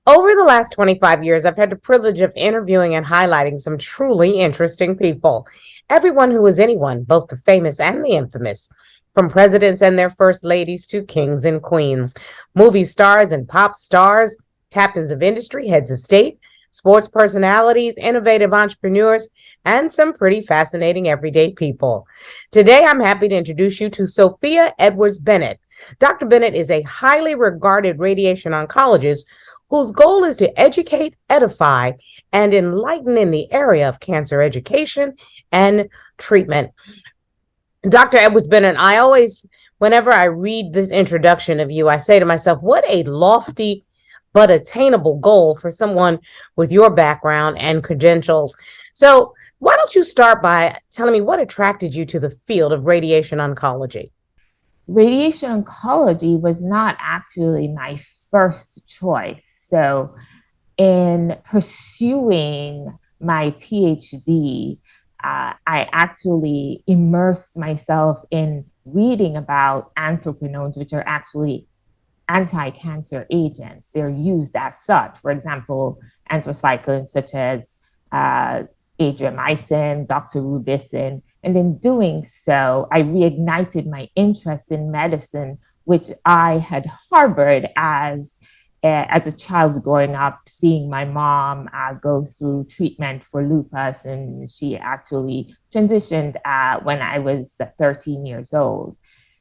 Over the last 25 years, I've had the privilege of interviewing and highlighting some truly interesting people. Everyone who is anyone, both the famous and the infamous, from presidents and their first ladies to kings and queens, movie stars and pop stars, captains of industry, heads of state, sports personalities, innovative entrepreneurs, and some pretty fascinating everyday people. Today, I'm happy to introduce you to Sophia Edwards-Bennett. Dr. Bennett is a highly regarded radiation oncologist whose goal is to educate, edify, and enlighten in the area of cancer education and treatment. Dr. Edwards-Bennett, whenever I read this introduction of you, I say to myself, what a lofty but attainable goal for someone with your background and credentials. So why don't you start by telling me what attracted you to the field of radiation oncology? Radiation oncology was not actually my first choice. So, in pursuing my PhD, I actually immersed myself in reading about anthraquinones, which are actually anti-cancer agents. They're used as such. For example, anthracyclines such as adriamycin, doxorubicin. And in doing so, I reignited my interest in medicine, which I had harbored as a child growing up, seeing my mom go through treatment for lupus, and she actually transitioned when I was 13 years old.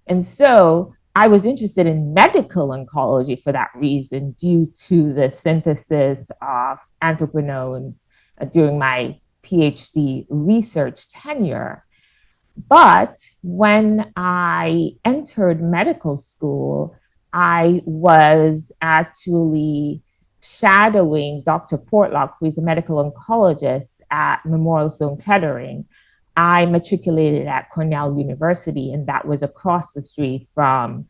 And so I was interested in medical oncology for that reason, due to the synthesis of anthraquinones during my PhD research tenure. But when I entered medical school, I was actually shadowing Dr. Portlock, who is a medical oncologist at Memorial Sloan Kettering. I matriculated at Cornell University, and that was across the street from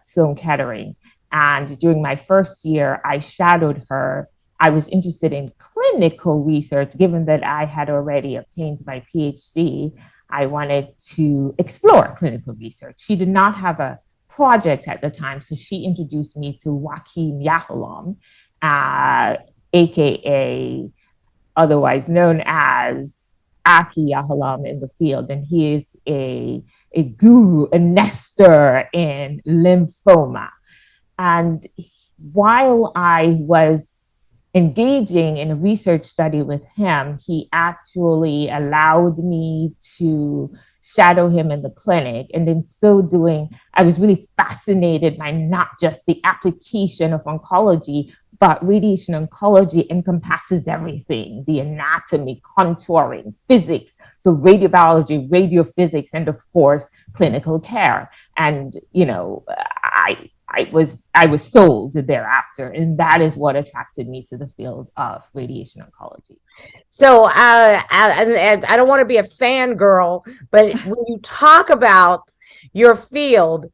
Sloan Kettering. And during my first year, I shadowed her. I was interested in clinical research, given that I had already obtained my PhD. I wanted to explore clinical research. She did not have a project at the time, so she introduced me to Joachim Yahalom, aka otherwise known as Aki Yahalom in the field, and he is a guru, a nestor in lymphoma. And while I was engaging in a research study with him, he actually allowed me to shadow him in the clinic. And in so doing, I was really fascinated by not just the application of oncology, but radiation oncology encompasses everything: the anatomy, contouring, physics, so radiobiology, radiophysics, and of course, clinical care. And, I was sold thereafter, and that is what attracted me to the field of radiation oncology. So I don't want to be a fangirl, but when you talk about your field,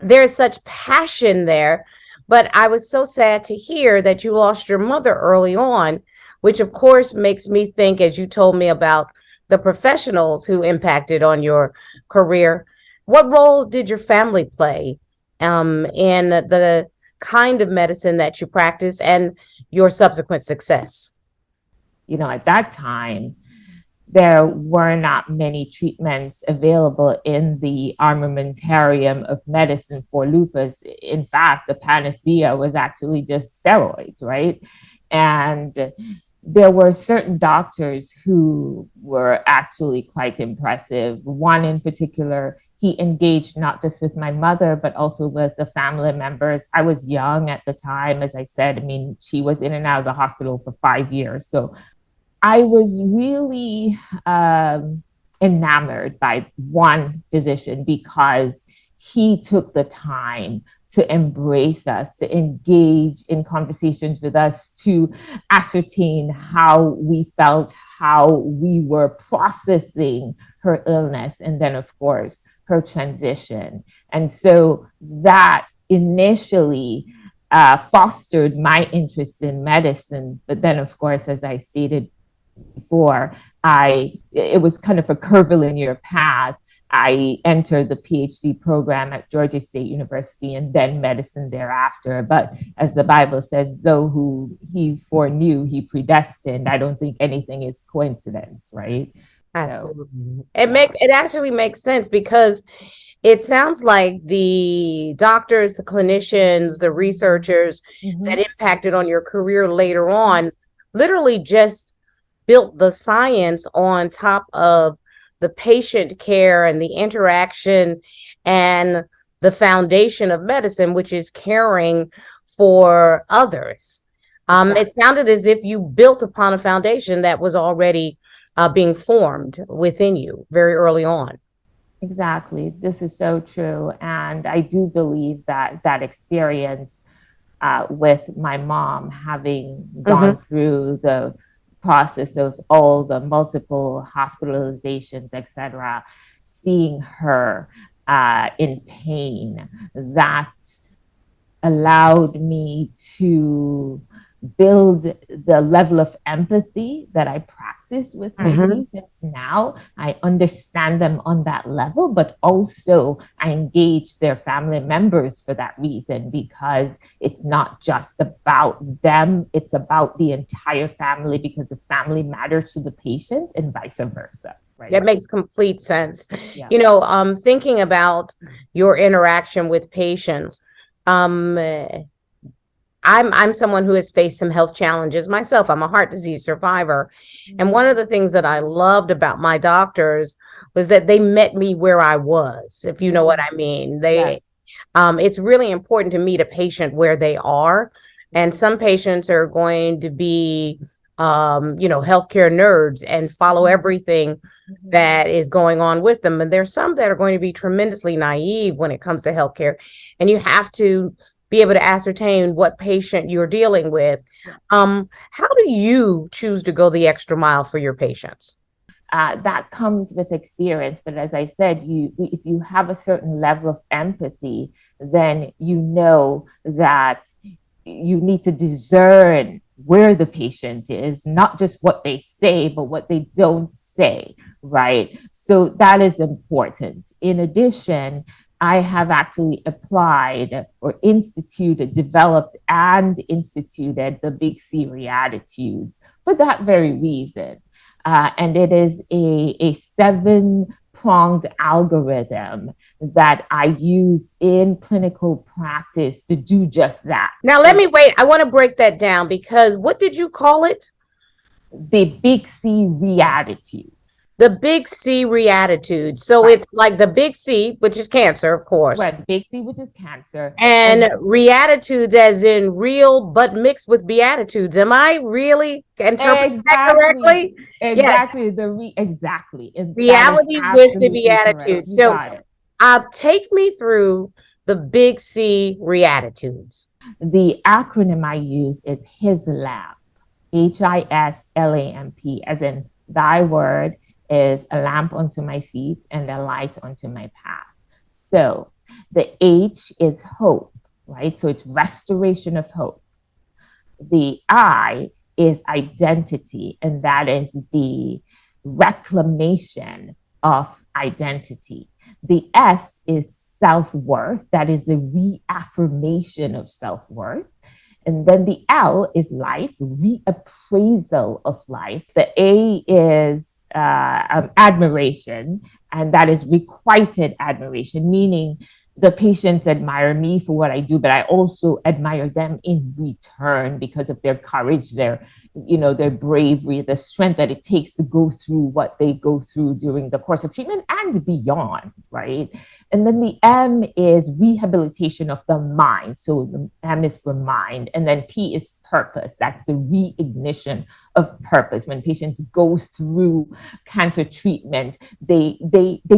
there's such passion there. But I was so sad to hear that you lost your mother early on, which of course makes me think, as you told me about the professionals who impacted on your career, what role did your family play in the kind of medicine that you practice and your subsequent success? At that time, there were not many treatments available in the armamentarium of medicine for lupus. In fact, the panacea was actually just steroids, right? And there were certain doctors who were actually quite impressive. One in particular, he engaged not just with my mother, but also with the family members. I was young at the time, as I said. I mean, she was in and out of the hospital for 5 years. So I was really enamored by one physician because he took the time to embrace us, to engage in conversations with us, to ascertain how we felt, how we were processing her illness, and then, of course, her transition. And so that initially fostered my interest in medicine. But then, of course, as I stated before, it was kind of a curvilinear path. I entered the PhD program at Georgia State University and then medicine thereafter. But as the Bible says, though who he foreknew, he predestined. I don't think anything is coincidence, right? Absolutely. It actually makes sense because it sounds like the doctors, the clinicians, the researchers that impacted on your career later on literally just built the science on top of the patient care and the interaction and the foundation of medicine, which is caring for others. It sounded as if you built upon a foundation that was already being formed within you very early on. Exactly. This is so true. And I do believe that that experience with my mom having gone through the process of all the multiple hospitalizations, etc., seeing her in pain, that allowed me to build the level of empathy that I practice with my patients now. I understand them on that level, but also I engage their family members for that reason, because it's not just about them, it's about the entire family, because the family matters to the patient and vice versa. Right? That makes complete sense. Yeah. You know, thinking about your interaction with patients, I'm someone who has faced some health challenges myself. I'm a heart disease survivor. And one of the things that I loved about my doctors was that they met me where I was, if you know what I mean. It's really important to meet a patient where they are. And some patients are going to be, healthcare nerds and follow everything that is going on with them. And there's some that are going to be tremendously naive when it comes to healthcare. And you have to be able to ascertain what patient you're dealing with. How do you choose to go the extra mile for your patients? That comes with experience. But as I said, if you have a certain level of empathy, then you know that you need to discern where the patient is, not just what they say, but what they don't say, right? So that is important. In addition, I have actually applied or developed and instituted the Big C Reattitudes for that very reason. And it is a 7-pronged algorithm that I use in clinical practice to do just that. Now, let me wait. I want to break that down, because what did you call it? The Big C Reattitudes. The Big C Reattitude. So It's like the Big C, which is cancer, of course. Right, the Big C, which is cancer. And Reattitudes as in real, but mixed with Beatitudes. Am I really interpreting that correctly? Exactly. Yes. Exactly. Reality with the Beatitudes. So take me through the Big C Reattitudes. The acronym I use is HISLAMP, HISLAMP, as in thy word is a lamp unto my feet and a light unto my path. So the H is hope, right? So it's restoration of hope. The I is identity, and that is the reclamation of identity. The S is self-worth, that is the reaffirmation of self-worth. And then the L is life, reappraisal of life. The A is admiration, and that is requited admiration, meaning the patients admire me for what I do, but I also admire them in return because of their courage, their bravery, the strength that it takes to go through what they go through during the course of treatment and beyond, right? And then the M is rehabilitation of the mind. So the M is for mind. And then P is purpose. That's the reignition of purpose. When patients go through cancer treatment, they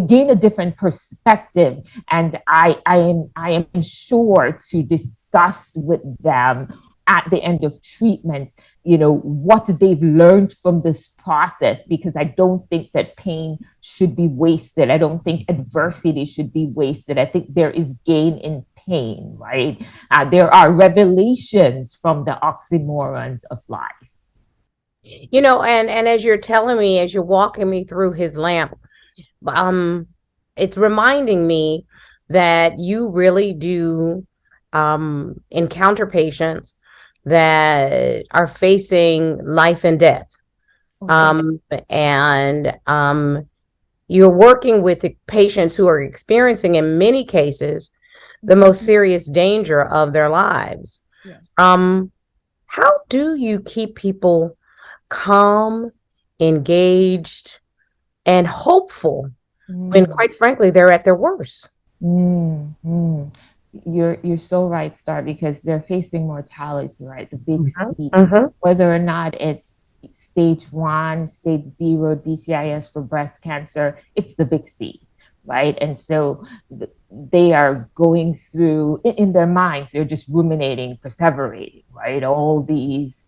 gain a different perspective. And I am sure to discuss with them at the end of treatment, what they've learned from this process, because I don't think that pain should be wasted. I don't think adversity should be wasted. I think there is gain in pain, right? There are revelations from the oxymorons of life. And as you're telling me, as you're walking me through his lamp, it's reminding me that you really do encounter patients that are facing life and death. Okay. And you're working with the patients who are experiencing, in many cases, the most serious danger of their lives. Yeah. How do you keep people calm, engaged, and hopeful when, quite frankly, they're at their worst? Mm-hmm. You're so right, Star, because they're facing mortality, right? The big Mhm, C, mhm. whether or not it's stage 1, stage 0, DCIS for breast cancer, it's the big C, right? And so they are going through in their minds, they're just ruminating, perseverating, right? All these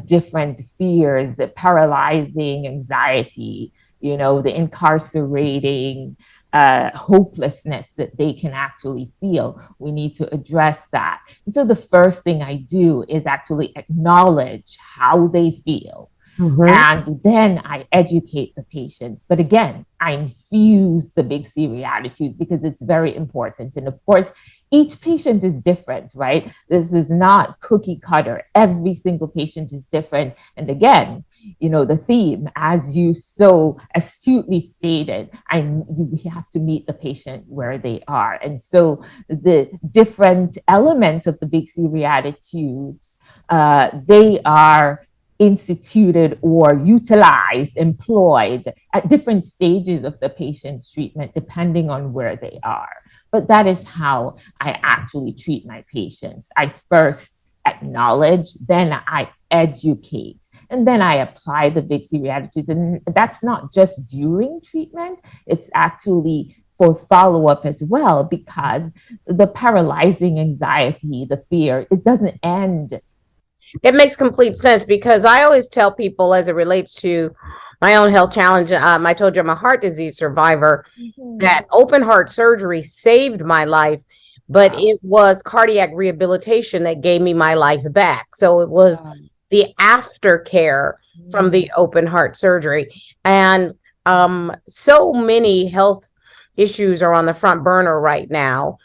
different fears, the paralyzing anxiety, the incarcerating hopelessness that they can actually feel. We need to address that. And so the first thing I do is actually acknowledge how they feel. Mhm. And then I educate the patients. But again, I infuse the big C attitude because it's very important. And of course, each patient is different, right? This is not cookie cutter. Every single patient is different. And again, the theme, as you so astutely stated, you have to meet the patient where they are. And so the different elements of the big C attitudes, they are instituted or utilized, employed at different stages of the patient's treatment, depending on where they are. But that is how I actually treat my patients. I first acknowledge, then I educate, and then I apply the big C attitudes. And that's not just during treatment, it's actually for follow up as well, because the paralyzing anxiety, the fear, it doesn't end. It makes complete sense because I always tell people, as it relates to my own health challenge, I told you I'm a heart disease survivor, that open heart surgery saved my life, but Wow. it was cardiac rehabilitation that gave me my life back. So it was the aftercare from the open heart surgery. And so many health issues are on the front burner right now,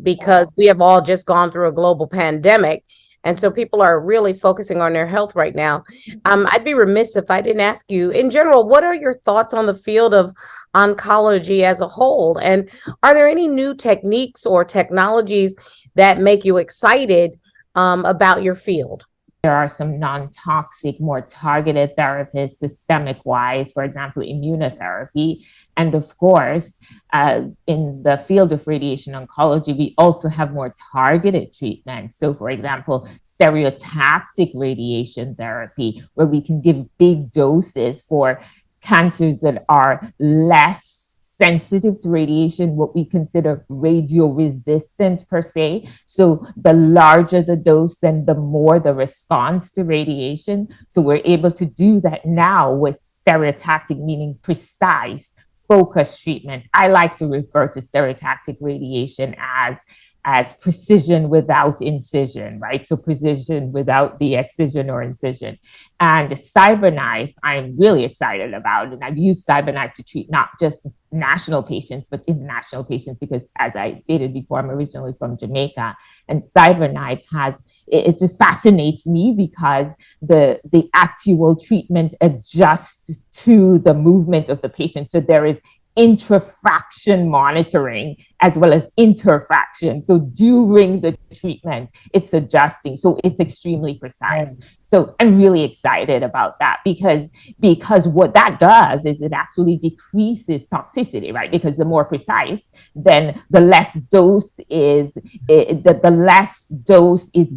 because we have all just gone through a global pandemic. And so people are really focusing on their health right now. I'd be remiss if I didn't ask you, in general, what are your thoughts on the field of oncology as a whole? And are there any new techniques or technologies that make you excited about your field? There are some non-toxic, more targeted therapies, systemic wise, for example, immunotherapy. And of course, in the field of radiation oncology, we also have more targeted treatment. So, for example, stereotactic radiation therapy, where we can give big doses for cancers that are less sensitive to radiation, what we consider radio resistant per se. So the larger the dose, then the more the response to radiation. So we're able to do that now with stereotactic, meaning precise, focused treatment. I like to refer to stereotactic radiation as precision without incision, right? So precision without the excision or incision. And CyberKnife, I'm really excited about. And I've used CyberKnife to treat not just national patients, but international patients, because as I stated before, I'm originally from Jamaica. And CyberKnife it just fascinates me because the actual treatment adjusts to the movement of the patient. So there is intrafraction monitoring as well as interfraction. So during the treatment, it's adjusting. So it's extremely precise. So I'm really excited about that because what that does is it actually decreases toxicity, right? Because the more precise, then the less dose is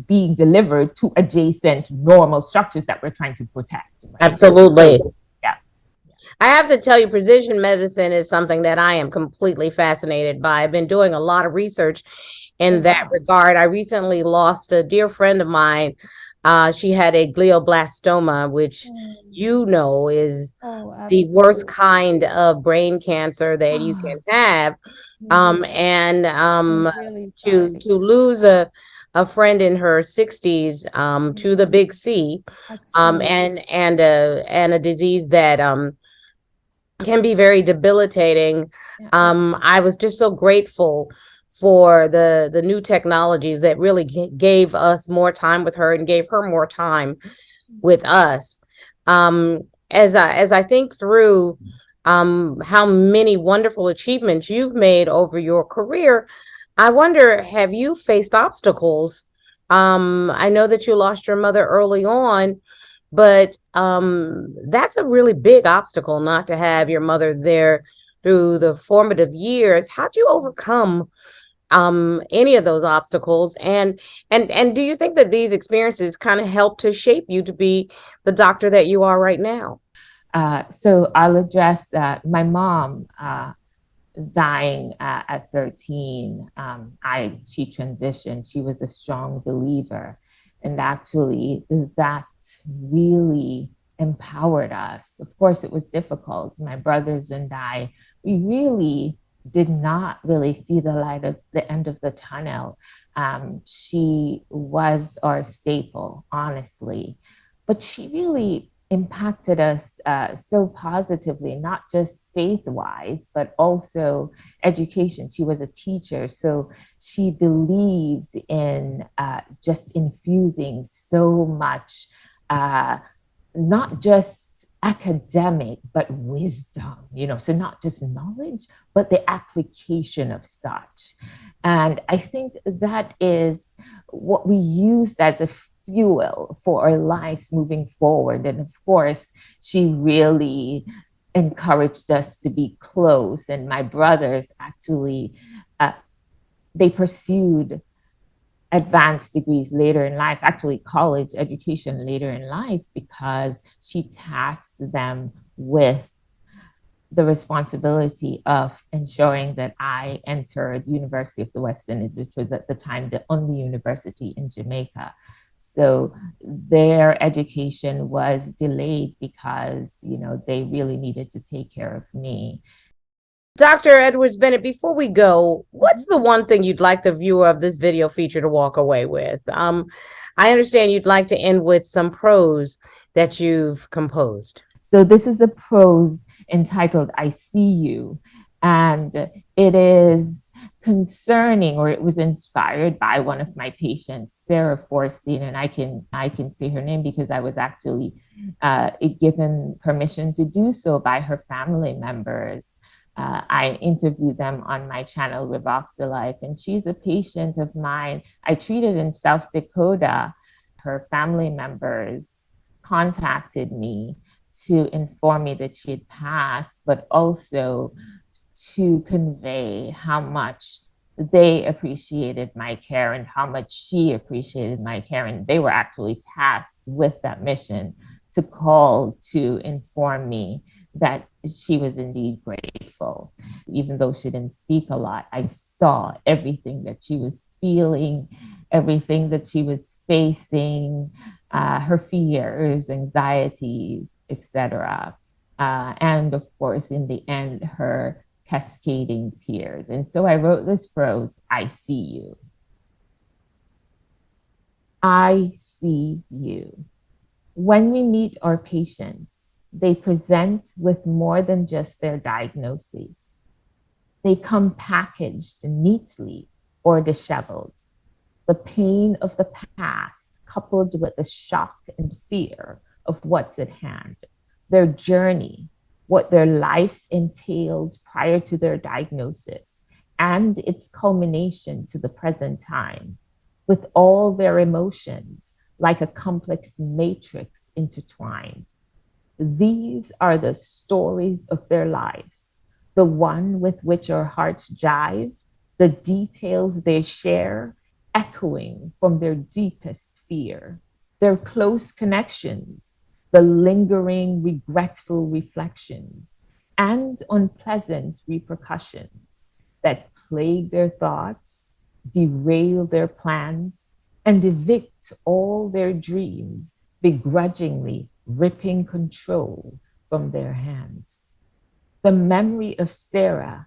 being delivered to adjacent normal structures that we're trying to protect. Right? Absolutely. So, yeah. I have to tell you, precision medicine is something that I am completely fascinated by. I've been doing a lot of research in that regard. I recently lost a dear friend of mine. She had a glioblastoma, which is the worst kind of brain cancer that you can have. And to lose a friend in her 60s to the big C, and a disease that can be very debilitating. Yeah. I was just so grateful for the new technologies that really gave us more time with her and gave her more time with us. Um, as I think through how many wonderful achievements you've made over your career, I wonder, have you faced obstacles? I know that you lost your mother early on, but that's a really big obstacle not to have your mother there through the formative years. How'd you overcome any of those obstacles? And do you think that these experiences kind of help to shape you to be the doctor that you are right now? So I'll address that. My mom dying at 13, she transitioned. She was a strong believer, and actually that really empowered us. Of course, it was difficult. My brothers and I, we really did not really see the light at the end of the tunnel. She was our staple, honestly, but she really impacted us so positively, not just faith wise, but also education. She was a teacher, so she believed in just infusing so much, not just academic, but wisdom, so not just knowledge, but the application of such. And I think that is what we used as a fuel for our lives moving forward. And of course, she really encouraged us to be close. And my brothers actually, they pursued advanced degrees later in life, actually college education later in life, because she tasked them with the responsibility of ensuring that I entered University of the West Indies, which was at the time the only university in Jamaica. So their education was delayed because, they really needed to take care of me. Dr. Edwards-Bennett, before we go, what's the one thing you'd like the viewer of this video feature to walk away with? I understand you'd like to end with some prose that you've composed. So this is a prose entitled I See You, and it is concerning, or it was inspired by one of my patients, Sarah Forstein, and I can say her name because I was actually given permission to do so by her family members. I interviewed them on my channel, REVOXYLIFE, and she's a patient of mine. I treated in South Dakota. Her family members contacted me to inform me that she had passed, but also to convey how much they appreciated my care and how much she appreciated my care. And they were actually tasked with that mission to call to inform me that she was indeed grateful. Even though she didn't speak a lot, I saw everything that she was feeling, everything that she was facing, her fears, anxieties, etc. And of course, in the end, her cascading tears. And so I wrote this prose, I see you. I see you. When we meet our patients, they present with more than just their diagnoses. They come packaged neatly or disheveled. The pain of the past, coupled with the shock and fear of what's at hand, their journey, what their lives entailed prior to their diagnosis, and its culmination to the present time, with all their emotions like a complex matrix intertwined. These are the stories of their lives, the one with which our hearts jive, the details they share, echoing from their deepest fear, their close connections, the lingering, regretful reflections, and unpleasant repercussions that plague their thoughts, derail their plans, and evict all their dreams, begrudgingly ripping control from their hands. The memory of Sarah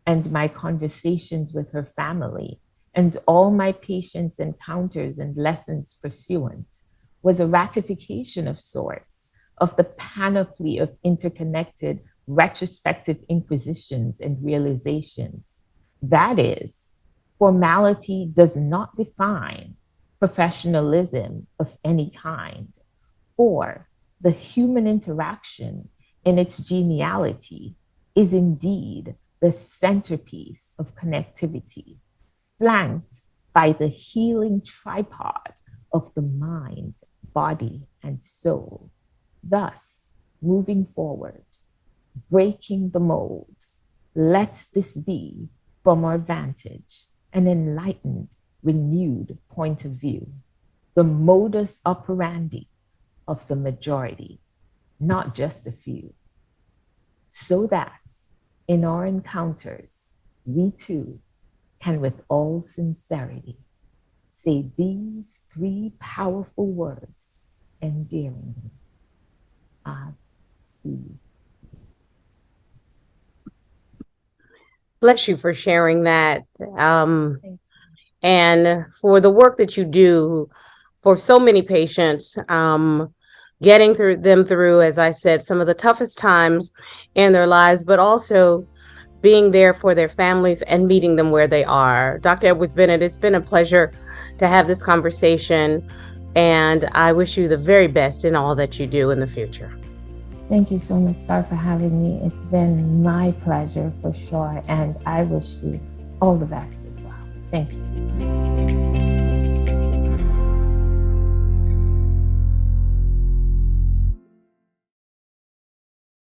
and my conversations with her family and all my patients' encounters and lessons pursuant was a ratification of sorts of the panoply of interconnected retrospective inquisitions and realizations. That is, formality does not define professionalism of any kind, or the human interaction in its geniality is indeed the centerpiece of connectivity, flanked by the healing tripod of the mind, body, and soul. Thus, moving forward, breaking the mold, let this be, from our vantage, an enlightened, renewed point of view, the modus operandi of the majority, not just a few, so that in our encounters, we too can with all sincerity say these three powerful words endearingly. I see. Bless you for sharing that. And for the work that you do for so many patients, getting through, as I said, some of the toughest times in their lives, but also being there for their families and meeting them where they are. Dr. Edwards-Bennett, it's been a pleasure to have this conversation, and I wish you the very best in all that you do in the future. Thank you so much, Star, for having me. It's been my pleasure for sure, and I wish you all the best as well. Thank you.